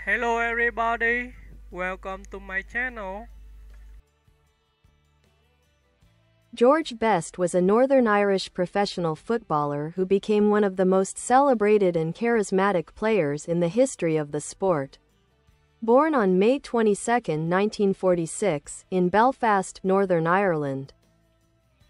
Hello everybody, welcome to my channel. George Best was a Northern Irish professional footballer who became one of the most celebrated and charismatic players in the history of the sport. Born on May 22, 1946, in Belfast, Northern Ireland,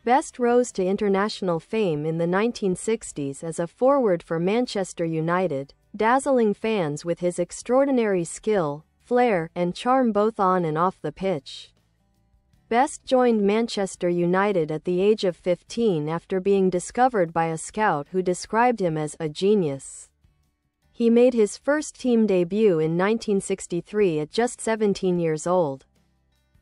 Best rose to international fame in the 1960s as a forward for Manchester United, dazzling fans with his extraordinary skill, flair, and charm both on and off the pitch. Best joined Manchester United at the age of 15 after being discovered by a scout who described him as a genius. He made his first team debut in 1963 at just 17 years old.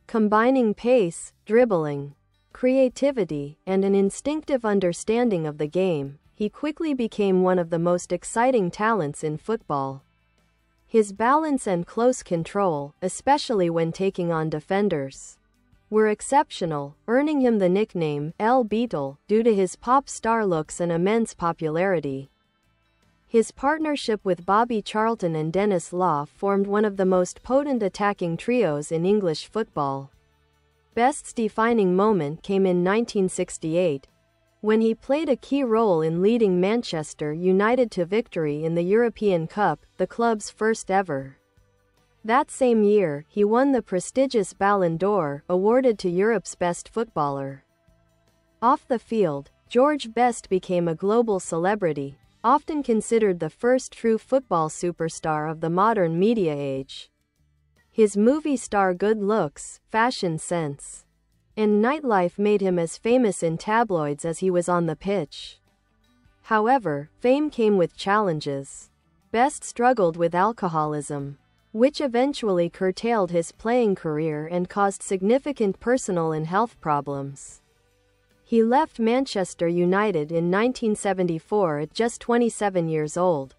Combining pace, dribbling, creativity, and an instinctive understanding of the game, he quickly became one of the most exciting talents in football. His balance and close control, especially when taking on defenders, were exceptional, earning him the nickname El Beatle due to his pop star looks and immense popularity. His partnership with Bobby Charlton and Denis Law formed one of the most potent attacking trios in English football. Best's defining moment came in 1968, when he played a key role in leading Manchester United to victory in the European Cup, the club's first ever. That same year, he won the prestigious Ballon d'Or, awarded to Europe's best footballer. Off the field, George Best became a global celebrity, often considered the first true football superstar of the modern media age. His movie star good looks, fashion sense, and nightlife made him as famous in tabloids as he was on the pitch. However, fame came with challenges. Best struggled with alcoholism, which eventually curtailed his playing career and caused significant personal and health problems. He left Manchester United in 1974 at just 27 years old,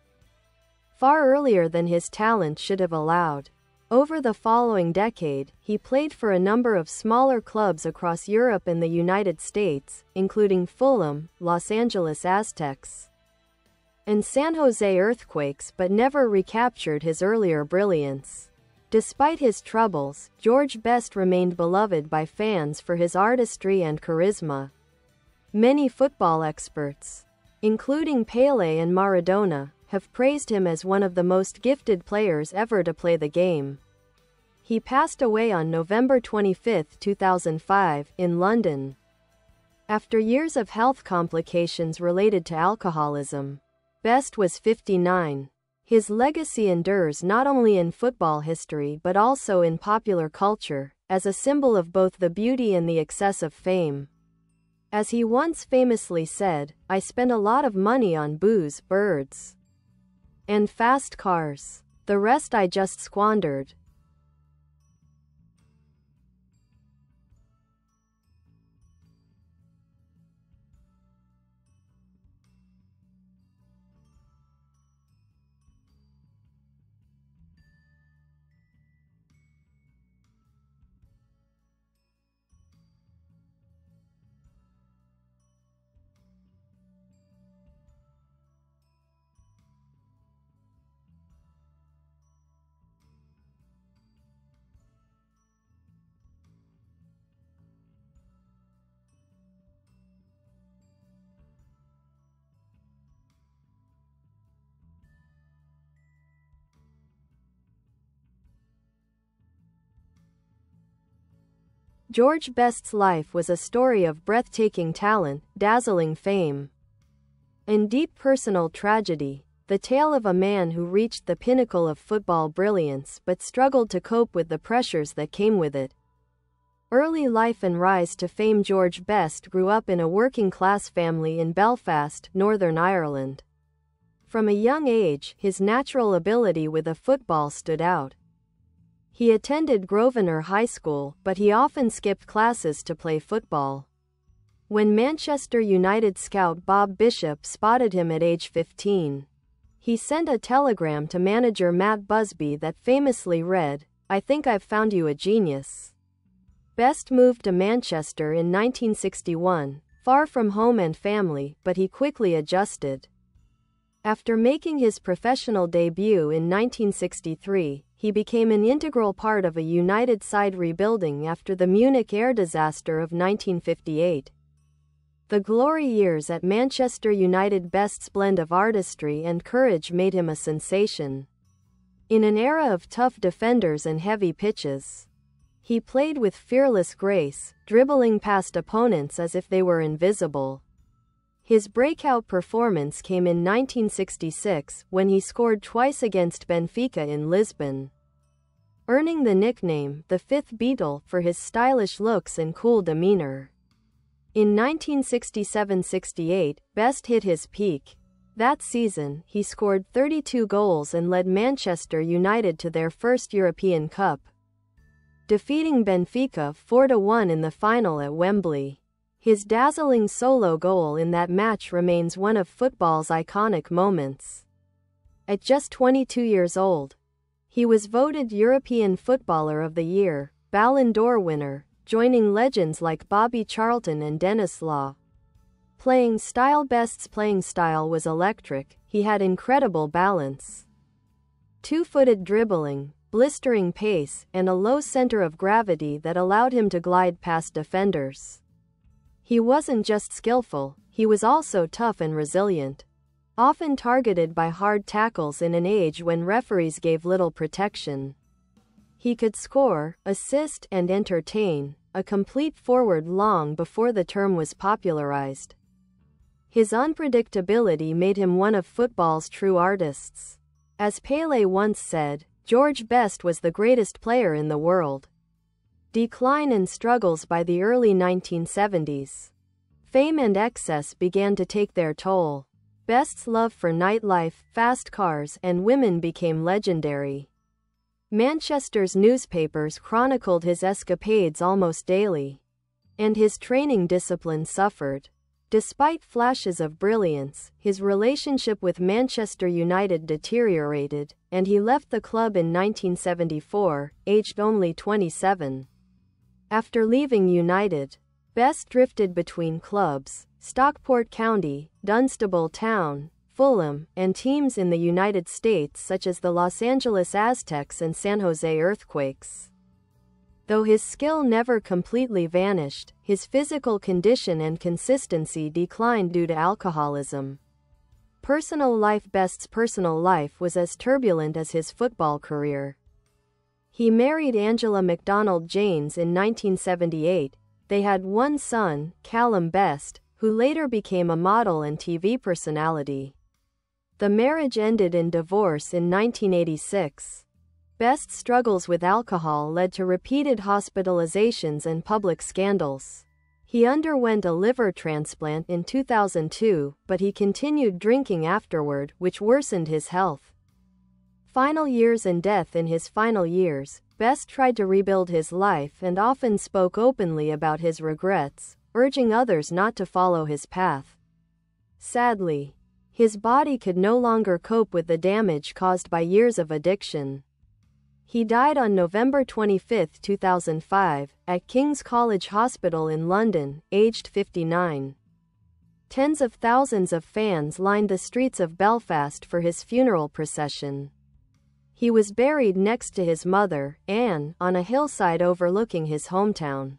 far earlier than his talent should have allowed. Over the following decade, he played for a number of smaller clubs across Europe and the United States, including Fulham, Los Angeles Aztecs, and San Jose Earthquakes, but never recaptured his earlier brilliance. Despite his troubles, George Best remained beloved by fans for his artistry and charisma. Many football experts, including Pelé and Maradona, have praised him as one of the most gifted players ever to play the game. He passed away on November 25, 2005, in London, after years of health complications related to alcoholism. Best was 59. His legacy endures not only in football history but also in popular culture, as a symbol of both the beauty and the excess of fame. As he once famously said, "I spent a lot of money on booze, birds, and fast cars. The rest I just squandered." George Best's life was a story of breathtaking talent, dazzling fame, and deep personal tragedy, the tale of a man who reached the pinnacle of football brilliance but struggled to cope with the pressures that came with it. Early life and rise to fame. George Best grew up in a working-class family in Belfast, Northern Ireland. From a young age, his natural ability with a football stood out. He attended Grosvenor High School, but he often skipped classes to play football. When Manchester United scout Bob Bishop spotted him at age 15, he sent a telegram to manager Matt Busby that famously read, "I think I've found you a genius." Best moved to Manchester in 1961, far from home and family, but he quickly adjusted. After making his professional debut in 1963, he became an integral part of a United side rebuilding after the Munich air disaster of 1958. The glory years at Manchester United, Best's blend of artistry and courage made him a sensation. In an era of tough defenders and heavy pitches, he played with fearless grace, dribbling past opponents as if they were invisible. His breakout performance came in 1966 when he scored twice against Benfica in Lisbon, earning the nickname "the Fifth Beatle" for his stylish looks and cool demeanor. In 1967-68, Best hit his peak. That season, he scored 32 goals and led Manchester United to their first European Cup, defeating Benfica 4-1 in the final at Wembley. His dazzling solo goal in that match remains one of football's iconic moments. At just 22 years old, he was voted European Footballer of the Year, Ballon d'Or winner, joining legends like Bobby Charlton and Dennis Law. Best's playing style was electric. He had incredible balance, two-footed dribbling, blistering pace, and a low center of gravity that allowed him to glide past defenders. He wasn't just skillful, he was also tough and resilient, often targeted by hard tackles in an age when referees gave little protection. He could score, assist, and entertain, a complete forward long before the term was popularized. His unpredictability made him one of football's true artists. As Pelé once said, George Best was the greatest player in the world. Decline and struggles. By the early 1970s, fame and excess began to take their toll. Best's love for nightlife, fast cars, and women became legendary. Manchester's newspapers chronicled his escapades almost daily, and his training discipline suffered. Despite flashes of brilliance, his relationship with Manchester United deteriorated, and he left the club in 1974, aged only 27. After leaving United, Best drifted between clubs, Stockport County, Dunstable Town, Fulham, and teams in the United States such as the Los Angeles Aztecs and San Jose Earthquakes. Though his skill never completely vanished, his physical condition and consistency declined due to alcoholism. Best's personal life was as turbulent as his football career. He married Angela MacDonald Janes in 1978. They had one son, Callum Best, who later became a model and TV personality. The marriage ended in divorce in 1986. Best's struggles with alcohol led to repeated hospitalizations and public scandals. He underwent a liver transplant in 2002, but he continued drinking afterward, which worsened his health. Final years and death. In his final years, Best tried to rebuild his life and often spoke openly about his regrets, urging others not to follow his path. Sadly, his body could no longer cope with the damage caused by years of addiction. He died on November 25, 2005, at King's College Hospital in London, aged 59. Tens of thousands of fans lined the streets of Belfast for his funeral procession. He was buried next to his mother, Anne, on a hillside overlooking his hometown.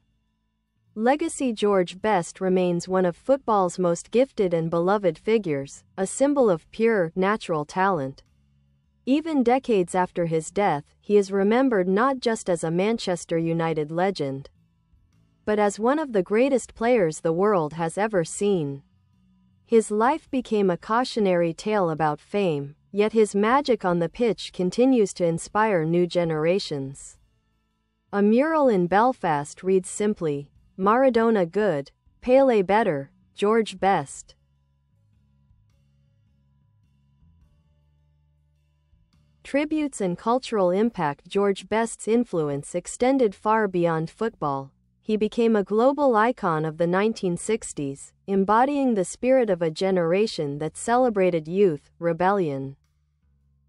Legacy. George Best remains one of football's most gifted and beloved figures, a symbol of pure, natural talent. Even decades after his death, he is remembered not just as a Manchester United legend, but as one of the greatest players the world has ever seen. His life became a cautionary tale about fame, yet his magic on the pitch continues to inspire new generations. A mural in Belfast reads simply, "Maradona good, Pelé better, George Best." Tributes and cultural impact. George Best's influence extended far beyond football. He became a global icon of the 1960s, embodying the spirit of a generation that celebrated youth, rebellion,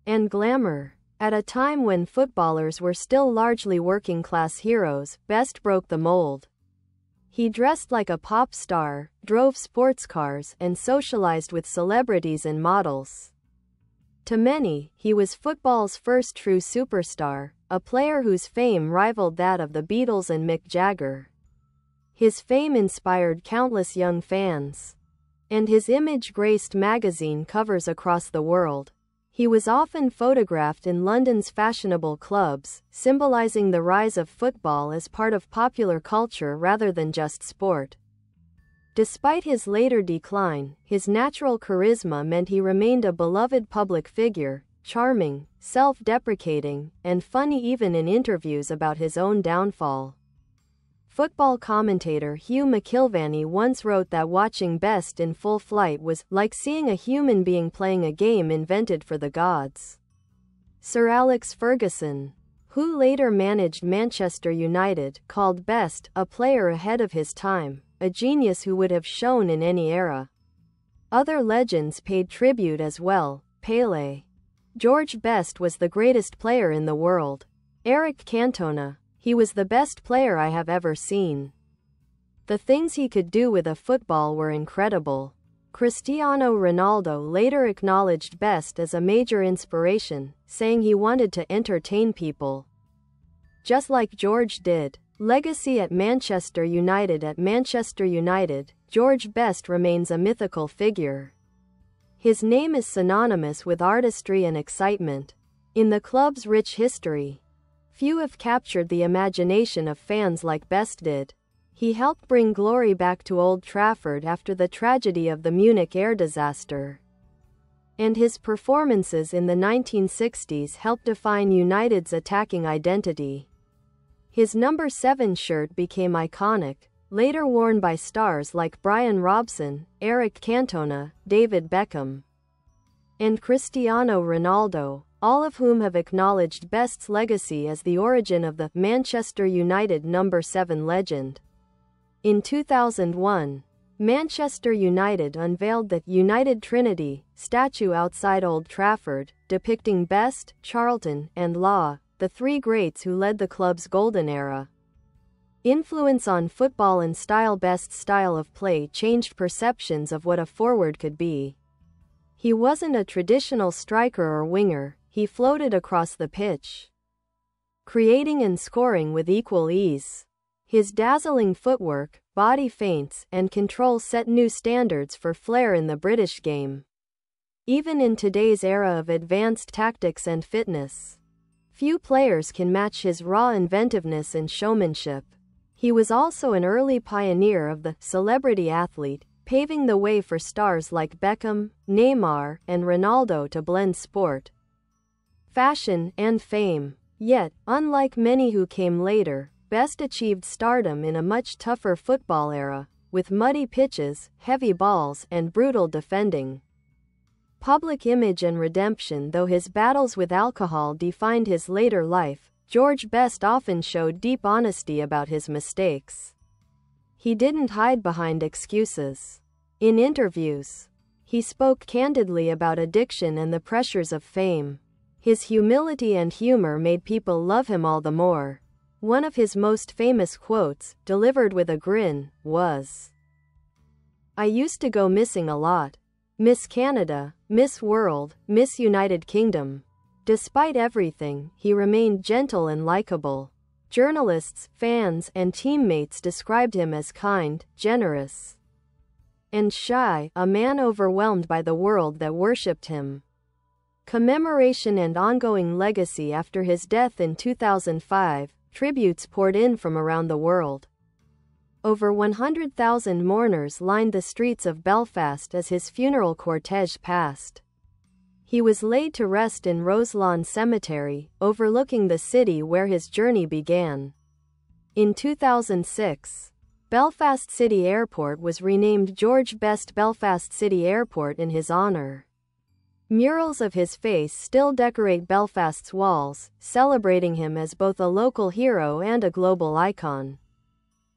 and glamour. At a time when footballers were still largely working-class heroes, Best broke the mold. He dressed like a pop star, drove sports cars, and socialized with celebrities and models. To many, he was football's first true superstar, a player whose fame rivaled that of the Beatles and Mick Jagger. His fame inspired countless young fans, and his image graced magazine covers across the world. He was often photographed in London's fashionable clubs, symbolizing the rise of football as part of popular culture rather than just sport. Despite his later decline, his natural charisma meant he remained a beloved public figure, charming, self-deprecating, and funny even in interviews about his own downfall. Football commentator Hugh McIlvanney once wrote that watching Best in full flight was like seeing a human being playing a game invented for the gods. Sir Alex Ferguson, who later managed Manchester United, called Best a player ahead of his time, a genius who would have shone in any era. Other legends paid tribute as well. Pelé. George Best was the greatest player in the world. Eric Cantona. He was the best player I have ever seen. The things he could do with a football were incredible. Cristiano Ronaldo later acknowledged Best as a major inspiration, saying he wanted to entertain people, just like George did. Legacy at Manchester United. At Manchester United, George Best remains a mythical figure. His name is synonymous with artistry and excitement. In the club's rich history, few have captured the imagination of fans like Best did. He helped bring glory back to Old Trafford after the tragedy of the Munich air disaster, and his performances in the 1960s helped define United's attacking identity. His number 7 shirt became iconic, later worn by stars like Brian Robson, Eric Cantona, David Beckham, and Cristiano Ronaldo, all of whom have acknowledged Best's legacy as the origin of the Manchester United number 7 legend. In 2001, Manchester United unveiled the United Trinity statue outside Old Trafford, depicting Best, Charlton, and Law, the three greats who led the club's golden era. Influence on football and style. Best's style of play changed perceptions of what a forward could be. He wasn't a traditional striker or winger, he floated across the pitch, creating and scoring with equal ease. His dazzling footwork, body feints, and control set new standards for flair in the British game. Even in today's era of advanced tactics and fitness, few players can match his raw inventiveness and showmanship. He was also an early pioneer of the celebrity athlete, paving the way for stars like Beckham, Neymar, and Ronaldo to blend sport, fashion, and fame. Yet, unlike many who came later, Best achieved stardom in a much tougher football era, with muddy pitches, heavy balls, and brutal defending. Public image and redemption. Though his battles with alcohol defined his later life, George Best often showed deep honesty about his mistakes. He didn't hide behind excuses. In interviews, he spoke candidly about addiction and the pressures of fame. His humility and humor made people love him all the more. One of his most famous quotes, delivered with a grin, was, "I used to go missing a lot. Miss Canada, Miss World, Miss United Kingdom." Despite everything, he remained gentle and likable. Journalists, fans, and teammates described him as kind, generous, and shy, a man overwhelmed by the world that worshipped him. Commemoration and ongoing legacy. After his death in 2005, tributes poured in from around the world. Over 100,000 mourners lined the streets of Belfast as his funeral cortege passed. He was laid to rest in Roselawn Cemetery, overlooking the city where his journey began. In 2006, Belfast City Airport was renamed George Best Belfast City Airport in his honor. Murals of his face still decorate Belfast's walls, celebrating him as both a local hero and a global icon.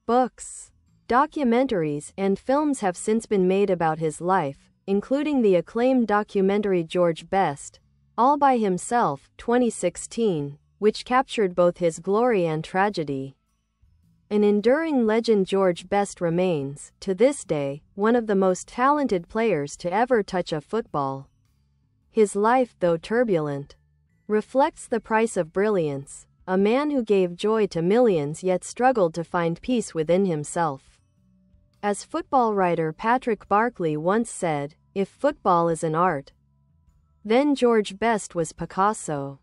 Books, documentaries, and films have since been made about his life, including the acclaimed documentary George Best, All by Himself, 2016, which captured both his glory and tragedy. An enduring legend. George Best remains, to this day, one of the most talented players to ever touch a football. His life, though turbulent, reflects the price of brilliance, a man who gave joy to millions yet struggled to find peace within himself. As football writer Patrick Barkley once said, "If football is an art, then George Best was Picasso."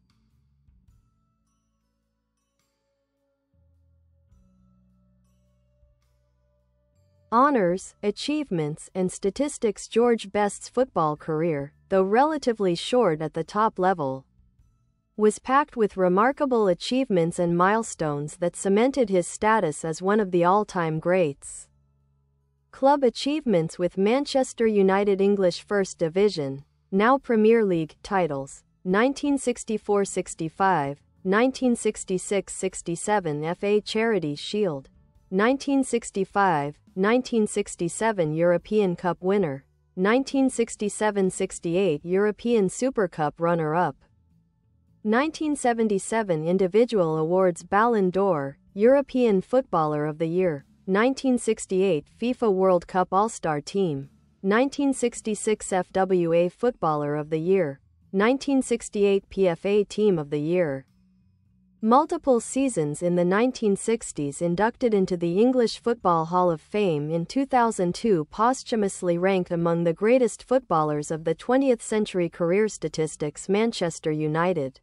Honors, achievements, and statistics. George Best's football career, though relatively short at the top level, was packed with remarkable achievements and milestones that cemented his status as one of the all-time greats. Club achievements with Manchester United. English First Division, now Premier League, titles: 1964-65, 1966-67 FA Charity Shield, 1965, 1967 European Cup winner, 1967-68 European Super Cup runner-up, 1977 Individual Awards Ballon d'Or, European Footballer of the Year, 1968 FIFA World Cup All-Star Team, 1966 FWA Footballer of the Year, 1968 PFA Team of the Year. Multiple seasons in the 1960s. Inducted into the English Football Hall of Fame in 2002. Posthumously ranked among the greatest footballers of the 20th century. Career statistics. Manchester United: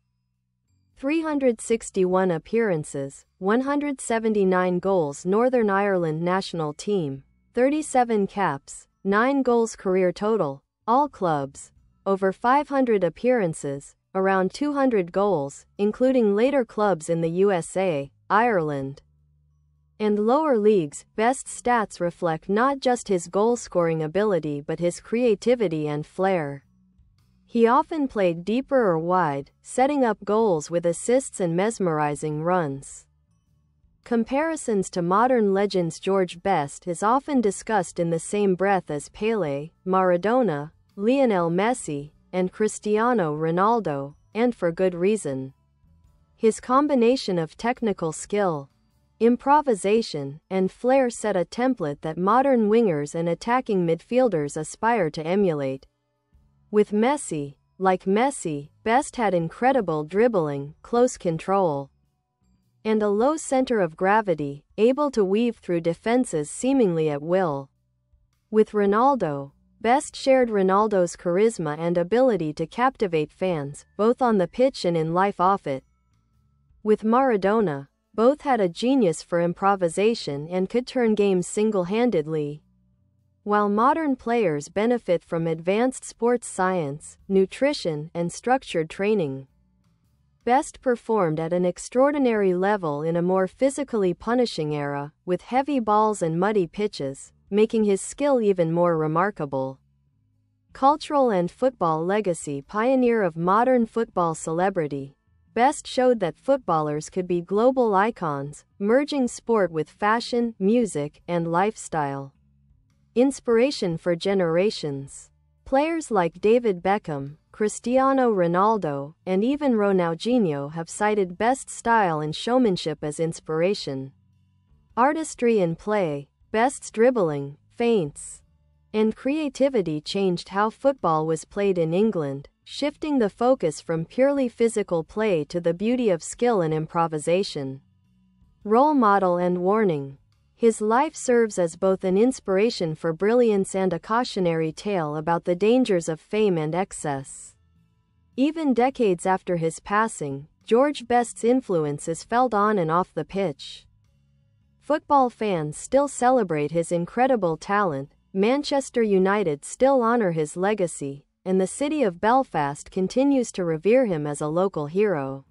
361 appearances, 179 goals. Northern Ireland national team: 37 caps, 9 goals. Career total, all clubs: over 500 appearances, around 200 goals, including later clubs in the USA, Ireland, and lower leagues. Best's stats reflect not just his goal-scoring ability but his creativity and flair. He often played deeper or wide, setting up goals with assists and mesmerizing runs. Comparisons to modern legends. George Best is often discussed in the same breath as Pelé, Maradona, Lionel Messi, and Cristiano Ronaldo, and for good reason. His combination of technical skill, improvisation, and flair set a template that modern wingers and attacking midfielders aspire to emulate. With Messi, Best had incredible dribbling, close control, and a low center of gravity, able to weave through defenses seemingly at will. With Ronaldo, Best shared Ronaldo's charisma and ability to captivate fans, both on the pitch and in life off it. With Maradona, both had a genius for improvisation and could turn games single-handedly. While modern players benefit from advanced sports science, nutrition, and structured training, Best performed at an extraordinary level in a more physically punishing era, with heavy balls and muddy pitches, making his skill even more remarkable. Cultural and football legacy. Pioneer of modern football celebrity, Best showed that footballers could be global icons, merging sport with fashion, music, and lifestyle. Inspiration for generations. Players like David Beckham, Cristiano Ronaldo, and even Ronaldinho have cited Best's style and showmanship as inspiration. Artistry in play. Best's dribbling, feints, and creativity changed how football was played in England, shifting the focus from purely physical play to the beauty of skill and improvisation. Role model and warning. His life serves as both an inspiration for brilliance and a cautionary tale about the dangers of fame and excess. Even decades after his passing, George Best's influence is felt on and off the pitch. Football fans still celebrate his incredible talent, Manchester United still honor his legacy, and the city of Belfast continues to revere him as a local hero.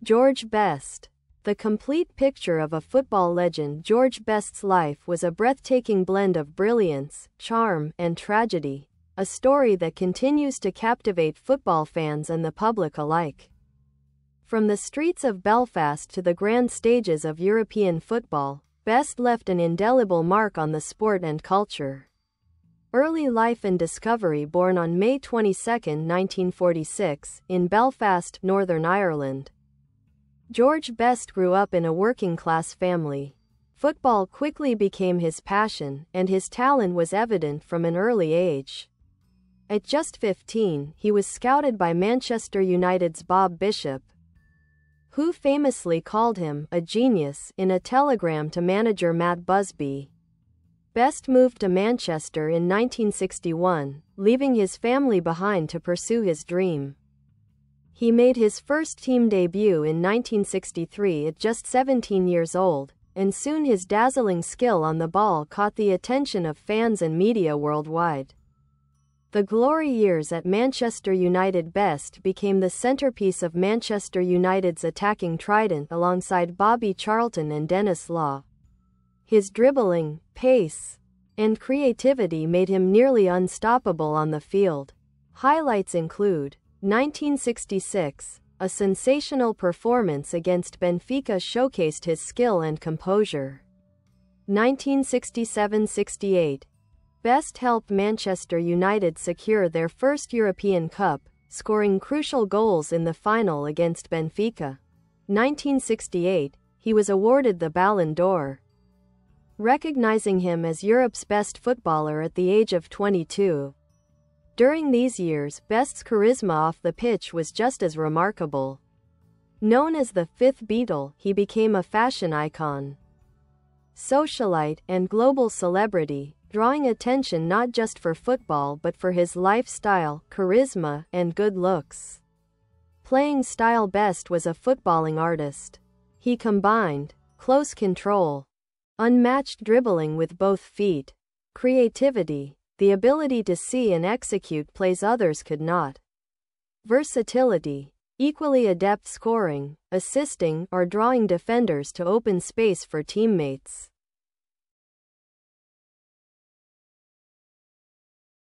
George Best. The complete picture of a football legend. George Best's life was a breathtaking blend of brilliance, charm, and tragedy, a story that continues to captivate football fans and the public alike. From the streets of Belfast to the grand stages of European football, Best left an indelible mark on the sport and culture. Early life and discovery. Born on May 22, 1946, in Belfast, Northern Ireland, George Best grew up in a working-class family. Football quickly became his passion, and his talent was evident from an early age. At just 15, he was scouted by Manchester United's Bob Bishop, who famously called him a genius in a telegram to manager Matt Busby. Best moved to Manchester in 1961, leaving his family behind to pursue his dream. He made his first team debut in 1963 at just 17 years old, and soon his dazzling skill on the ball caught the attention of fans and media worldwide. The glory years at Manchester United. Best became the centerpiece of Manchester United's attacking trident alongside Bobby Charlton and Dennis Law. His dribbling, pace, and creativity made him nearly unstoppable on the field. Highlights include 1966, a sensational performance against Benfica showcased his skill and composure. 1967-68, Best helped Manchester United secure their first European Cup, scoring crucial goals in the final against Benfica. 1968, he was awarded the Ballon d'Or, recognizing him as Europe's best footballer at the age of 22. During these years, Best's charisma off the pitch was just as remarkable. Known as the fifth Beatle, he became a fashion icon, socialite, and global celebrity, drawing attention not just for football but for his lifestyle, charisma, and good looks. Playing style. Best was a footballing artist. He combined close control, unmatched dribbling with both feet, creativity, the ability to see and execute plays others could not, versatility, equally adept scoring, assisting, or drawing defenders to open space for teammates.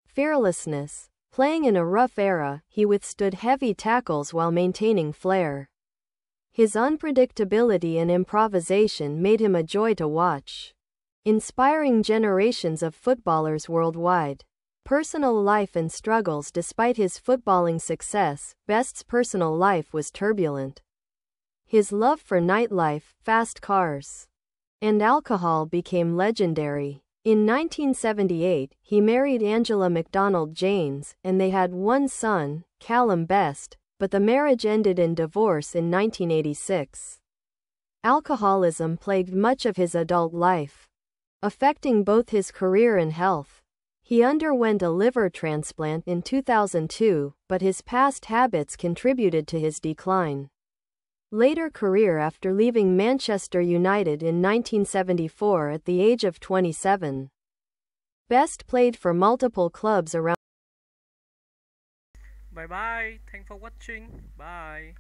Fearlessness. Playing in a rough era, he withstood heavy tackles while maintaining flair. His unpredictability and improvisation made him a joy to watch, inspiring generations of footballers worldwide. Personal life and struggles. Despite his footballing success, Best's personal life was turbulent. His love for nightlife, fast cars, and alcohol became legendary. In 1978, he married Angela MacDonald Janes, and they had one son, Callum Best, but the marriage ended in divorce in 1986. Alcoholism plagued much of his adult life, affecting both his career and health. He underwent a liver transplant in 2002, but his past habits contributed to his decline. Later career. After leaving Manchester United in 1974 at the age of 27, Best played for multiple clubs around. Bye bye. Thanks for watching. Bye.